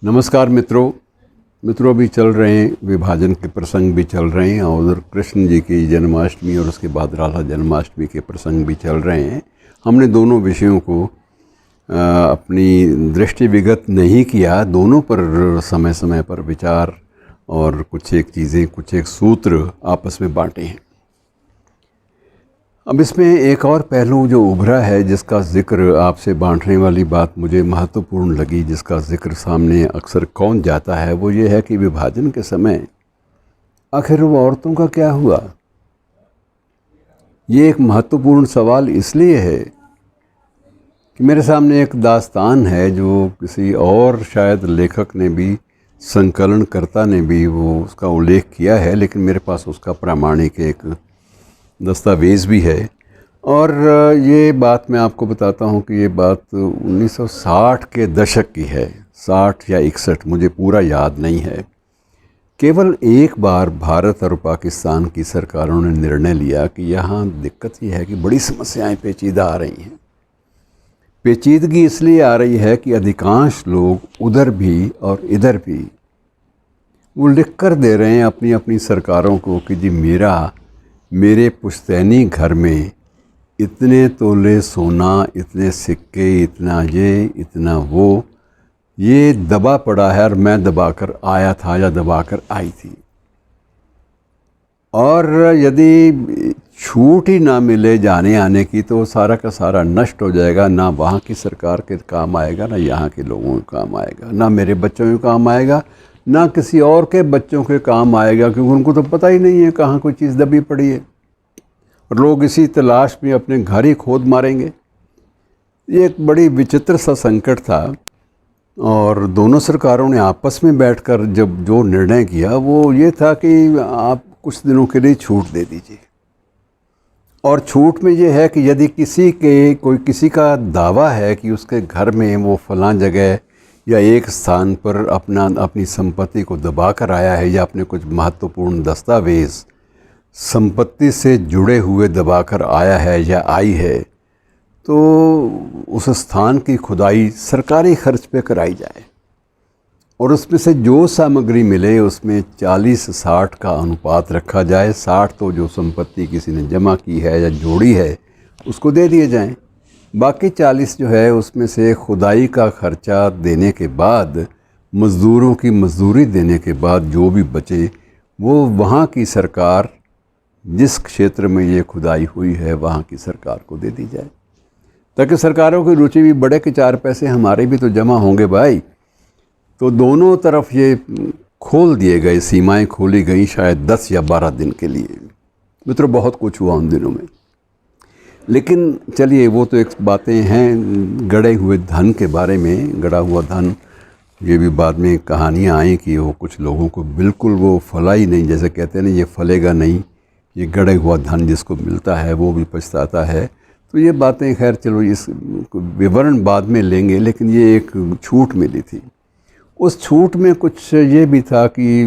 नमस्कार मित्रों अभी चल रहे हैं, विभाजन के प्रसंग भी चल रहे हैं और उधर कृष्ण जी की जन्माष्टमी और उसके बाद राधा जन्माष्टमी के प्रसंग भी चल रहे हैं। हमने दोनों विषयों को अपनी दृष्टि विगत नहीं किया, दोनों पर समय समय पर विचार और कुछ एक चीज़ें, कुछ एक सूत्र आपस में बांटे हैं। अब इसमें एक और पहलू जो उभरा है, जिसका जिक्र आपसे बांटने वाली बात मुझे महत्वपूर्ण लगी, जिसका जिक्र सामने अक्सर कौन जाता है, वो ये है कि विभाजन के समय आखिर वो औरतों का क्या हुआ। ये एक महत्वपूर्ण सवाल इसलिए है कि मेरे सामने एक दास्तान है जो किसी और शायद लेखक ने भी, संकलनकर्ता ने भी वो उसका उल्लेख किया है, लेकिन मेरे पास उसका प्रामाणिक एक दस्तावेज़ भी है। और ये बात मैं आपको बताता हूँ कि ये बात 1960 के दशक की है, 60 या 61, मुझे पूरा याद नहीं है। केवल एक बार भारत और पाकिस्तान की सरकारों ने निर्णय लिया कि यहाँ दिक्कत ये है कि बड़ी समस्याएं पेचीदा आ रही हैं। पेचीदगी इसलिए आ रही है कि अधिकांश लोग उधर भी और इधर भी वो लिख कर दे रहे हैं अपनी अपनी सरकारों को कि जी मेरे पुश्तैनी घर में इतने तोले सोना, इतने सिक्के, इतना ये, इतना वो, ये दबा पड़ा है और मैं दबा कर आया था या दबा कर आई थी। और यदि छूट ही ना मिले जाने आने की तो सारा का सारा नष्ट हो जाएगा। ना वहाँ की सरकार के काम आएगा, ना यहाँ के लोगों के काम आएगा, ना मेरे बच्चों के काम आएगा, ना किसी और के बच्चों के काम आएगा, क्योंकि उनको तो पता ही नहीं है कहाँ कोई चीज़ दबी पड़ी है। और लोग इसी तलाश में अपने घर ही खोद मारेंगे। ये एक बड़ी विचित्र सा संकट था और दोनों सरकारों ने आपस में बैठकर जब जो निर्णय किया वो ये था कि आप कुछ दिनों के लिए छूट दे दीजिए। और छूट में ये है कि यदि किसी का दावा है कि उसके घर में वो फलां जगह या एक स्थान पर अपनी संपत्ति को दबा कर आया है, या अपने कुछ महत्वपूर्ण दस्तावेज़ संपत्ति से जुड़े हुए दबा कर आया है या आई है, तो उस स्थान की खुदाई सरकारी खर्च पे कराई जाए और उसमें से जो सामग्री मिले उसमें 40-60 का अनुपात रखा जाए। 60 तो जो संपत्ति किसी ने जमा की है या जोड़ी है उसको दे दिए जाएं। बाकी 40 जो है उसमें से खुदाई का खर्चा देने के बाद, मज़दूरों की मजदूरी देने के बाद जो भी बचे वो वहाँ की सरकार, जिस क्षेत्र में ये खुदाई हुई है वहाँ की सरकार को दे दी जाए, ताकि सरकारों की रुचि भी बढ़े कि 4 पैसे हमारे भी तो जमा होंगे भाई। तो दोनों तरफ ये खोल दिए गए, सीमाएं खोली गई शायद 10 या 12 दिन के लिए। मित्रों, बहुत कुछ हुआ उन दिनों में, लेकिन चलिए वो तो एक बातें हैं गड़े हुए धन के बारे में। गड़ा हुआ धन, ये भी बाद में कहानियाँ आई कि वो कुछ लोगों को बिल्कुल वो फला ही नहीं, जैसे कहते हैं ना, ये फलेगा नहीं, ये गड़े हुआ धन जिसको मिलता है वो भी पछताता है। तो ये बातें खैर चलो इस विवरण बाद में लेंगे, लेकिन ये एक छूट मिली थी। उस छूट में कुछ ये भी था कि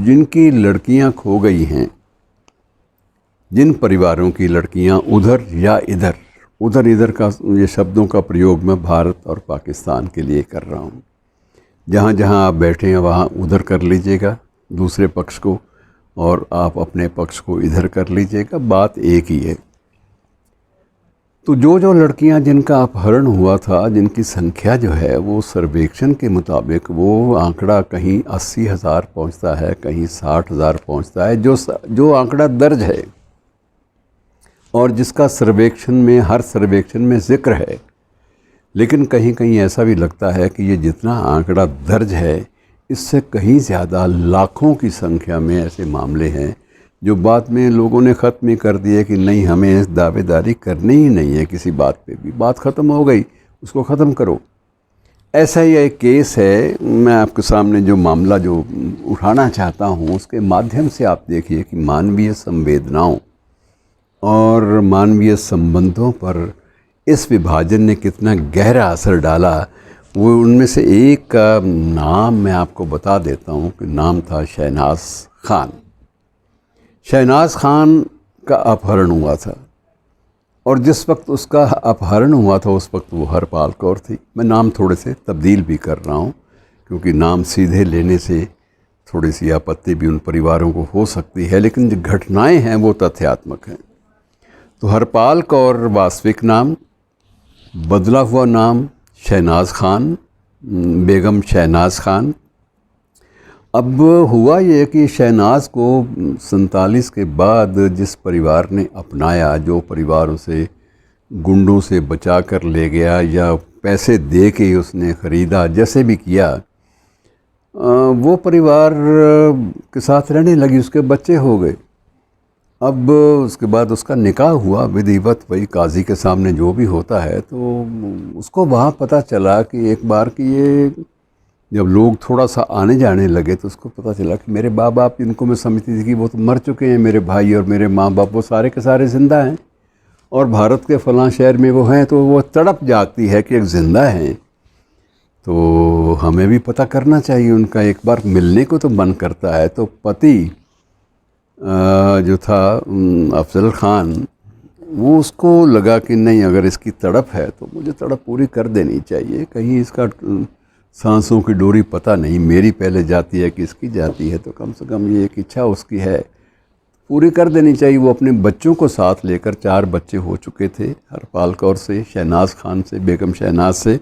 जिनकी लड़कियां खो गई हैं, जिन परिवारों की लड़कियां उधर या इधर, उधर इधर का ये शब्दों का प्रयोग मैं भारत और पाकिस्तान के लिए कर रहा हूँ। जहाँ जहाँ आप बैठे हैं वहाँ उधर कर लीजिएगा दूसरे पक्ष को, और आप अपने पक्ष को इधर कर लीजिएगा, बात एक ही है। तो जो लड़कियां जिनका अपहरण हुआ था, जिनकी संख्या जो है वो सर्वेक्षण के मुताबिक वो आंकड़ा कहीं 80,000 पहुंचता है, कहीं 60,000 पहुंचता है, जो आंकड़ा दर्ज है और जिसका हर सर्वेक्षण में जिक्र है। लेकिन कहीं कहीं ऐसा भी लगता है कि ये जितना आंकड़ा दर्ज है इससे कहीं ज़्यादा लाखों की संख्या में ऐसे मामले हैं जो बाद में लोगों ने ख़त्म ही कर दिए कि नहीं, हमें दावेदारी करनी ही नहीं है किसी बात पे भी, बात ख़त्म हो गई, उसको ख़त्म करो। ऐसा ही एक केस है। मैं आपके सामने जो मामला जो उठाना चाहता हूँ उसके माध्यम से आप देखिए कि मानवीय संवेदनाओं और मानवीय संबंधों पर इस विभाजन ने कितना गहरा असर डाला। वो उनमें से एक का नाम मैं आपको बता देता हूँ कि नाम था शहनाज खान। शहनाज खान का अपहरण हुआ था और जिस वक्त उसका अपहरण हुआ था उस वक्त वो हरपाल कौर थी। मैं नाम थोड़े से तब्दील भी कर रहा हूँ क्योंकि नाम सीधे लेने से थोड़ी सी आपत्ति भी उन परिवारों को हो सकती है, लेकिन जो घटनाएं हैं वो तथ्यात्मक हैं। तो हरपाल कौर वास्तविक नाम, बदला हुआ नाम शहनाज खान, बेगम शहनाज खान। अब हुआ ये कि शहनाज को 47 के बाद जिस परिवार ने अपनाया, जो परिवार उसे गुंडों से बचा कर ले गया या पैसे दे के उसने ख़रीदा, जैसे भी किया, वो परिवार के साथ रहने लगी, उसके बच्चे हो गए। अब उसके बाद उसका निकाह हुआ विधिवत, वही काजी के सामने जो भी होता है। तो उसको वहाँ पता चला कि एक बार कि ये जब लोग थोड़ा सा आने जाने लगे तो उसको पता चला कि मेरे माँ बाप, जिनको मैं समझती थी कि वो तो मर चुके हैं, मेरे भाई और मेरे माँ बाप वो सारे के सारे ज़िंदा हैं और भारत के फ़लाँ शहर में वो हैं। तो वो तड़प जाती है कि एक ज़िंदा हैं, तो हमें भी पता करना चाहिए उनका, एक बार मिलने को तो मन करता है। तो पति जो था अफजल ख़ान, वो उसको लगा कि नहीं, अगर इसकी तड़प है तो मुझे तड़प पूरी कर देनी चाहिए, कहीं इसका सांसों की डोरी पता नहीं मेरी पहले जाती है कि इसकी जाती है, तो कम से कम ये एक इच्छा उसकी है, पूरी कर देनी चाहिए। वो अपने बच्चों को साथ लेकर, 4 बच्चे हो चुके थे हरपाल कौर से, शहनाज खान से, बेगम शहनाज से,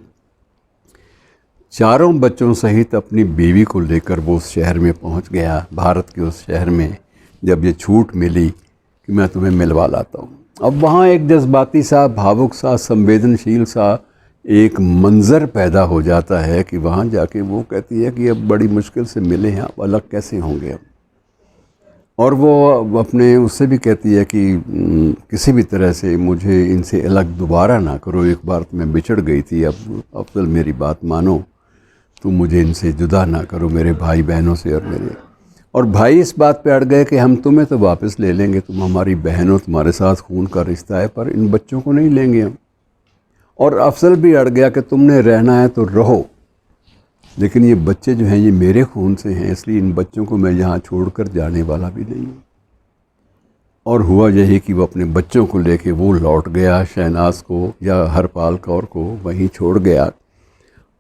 चारों बच्चों सहित अपनी बीवी को लेकर वो उस शहर में पहुंच गया, भारत के उस शहर में, जब ये छूट मिली कि मैं तुम्हें मिलवा लाता हूँ। अब वहाँ एक जज्बाती सा, भावुक सा, संवेदनशील सा एक मंज़र पैदा हो जाता है कि वहाँ जाके वो कहती है कि अब बड़ी मुश्किल से मिले हैं, अब अलग कैसे होंगे अब। और वो अपने उससे भी कहती है कि किसी भी तरह से मुझे इनसे अलग दोबारा ना करो, एक बार तो मैं बिछड़ गई थी, अब अफजल मेरी बात मानो, तुम मुझे इनसे जुदा ना करो, मेरे भाई बहनों से और मेरे। और भाई इस बात पे अड़ गए कि हम तुम्हें तो वापस ले लेंगे, तुम हमारी बहन हो, तुम्हारे साथ खून का रिश्ता है, पर इन बच्चों को नहीं लेंगे हम। और अफजल भी अड़ गया कि तुमने रहना है तो रहो, लेकिन ये बच्चे जो हैं ये मेरे खून से हैं, इसलिए इन बच्चों को मैं यहाँ छोड़कर जाने वाला भी नहीं हूँ। और हुआ यही कि वो अपने बच्चों को लेके वो लौट गया, शहनाज को या हरपाल कौर को वहीं छोड़ गया।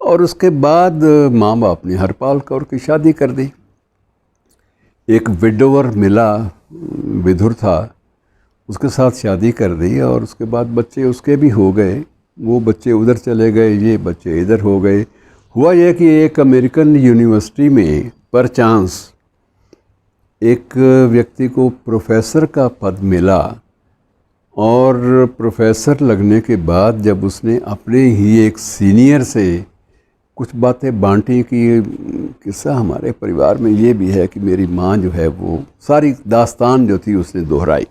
और उसके बाद माँ बाप ने हरपाल कौर की शादी कर दी। एक विडोवर मिला, विधुर था, उसके साथ शादी कर दी और उसके बाद बच्चे उसके भी हो गए। वो बच्चे उधर चले गए, ये बच्चे इधर हो गए। हुआ यह कि एक अमेरिकन यूनिवर्सिटी में पर चांस एक व्यक्ति को प्रोफेसर का पद मिला और प्रोफेसर लगने के बाद जब उसने अपने ही एक सीनियर से कुछ बातें बांटी कि किस्सा हमारे परिवार में ये भी है कि मेरी माँ जो है वो सारी दास्तान जो थी उसने दोहराई।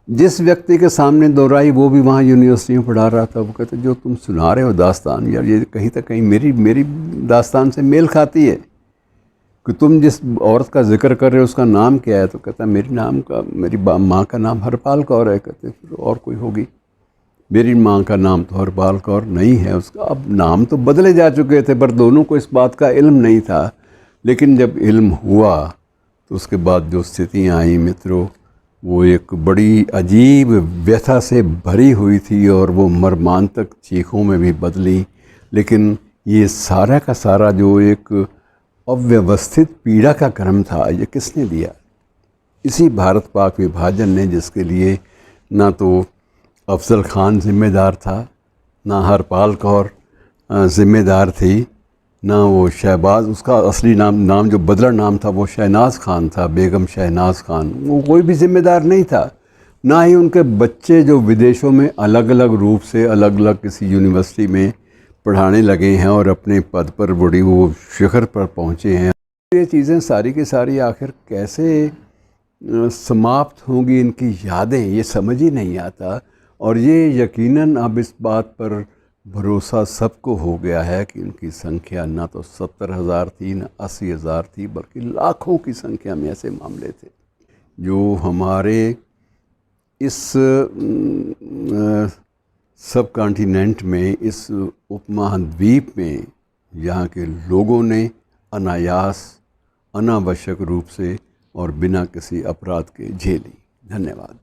जिस व्यक्ति के सामने दोहराई वो भी वहाँ यूनिवर्सिटी में पढ़ा रहा था। वो कहते जो तुम सुना रहे हो दास्तान, यार ये कहीं तक कहीं मेरी दास्तान से मेल खाती है कि तुम जिस औरत का जिक्र कर रहे हो उसका नाम क्या है। तो कहता मेरी माँ का नाम हरपाल कौर है। कहते फिर और कोई होगी? मेरी माँ का नाम तो हरपाल कौर नहीं है, उसका अब नाम तो बदले जा चुके थे, पर दोनों को इस बात का इल्म नहीं था। लेकिन जब इल्म हुआ तो उसके बाद जो स्थितियाँ आई मित्रों, वो एक बड़ी अजीब व्यथा से भरी हुई थी और वो मर्मांतक चीखों में भी बदली। लेकिन ये सारा का सारा जो एक अव्यवस्थित पीड़ा का क्रम था, ये किसने दिया? इसी भारत पाक विभाजन ने, जिसके लिए ना तो अफजल ख़ान ज़िम्मेदार था, ना हरपाल कौर ज़िम्मेदार थी, ना वो शहबाज, उसका असली नाम जो बदला नाम था वो शहनाज खान था, बेगम शहनाज खान, वो कोई भी ज़िम्मेदार नहीं था। ना ही उनके बच्चे जो विदेशों में अलग अलग रूप से अलग अलग किसी यूनिवर्सिटी में पढ़ाने लगे हैं और अपने पद पर बड़ी वो शिखर पर पहुँचे हैं। ये चीज़ें सारी की सारी आखिर कैसे समाप्त होंगी, इनकी यादें, ये समझ ही नहीं आता। और ये यकीनन अब इस बात पर भरोसा सबको हो गया है कि उनकी संख्या ना तो 70,000 थी, ना 80,000 थी, बल्कि लाखों की संख्या में ऐसे मामले थे जो हमारे इस सब कॉन्टिनेंट में, इस उपमहाद्वीप में यहाँ के लोगों ने अनायास, अनावश्यक रूप से और बिना किसी अपराध के झेली। धन्यवाद।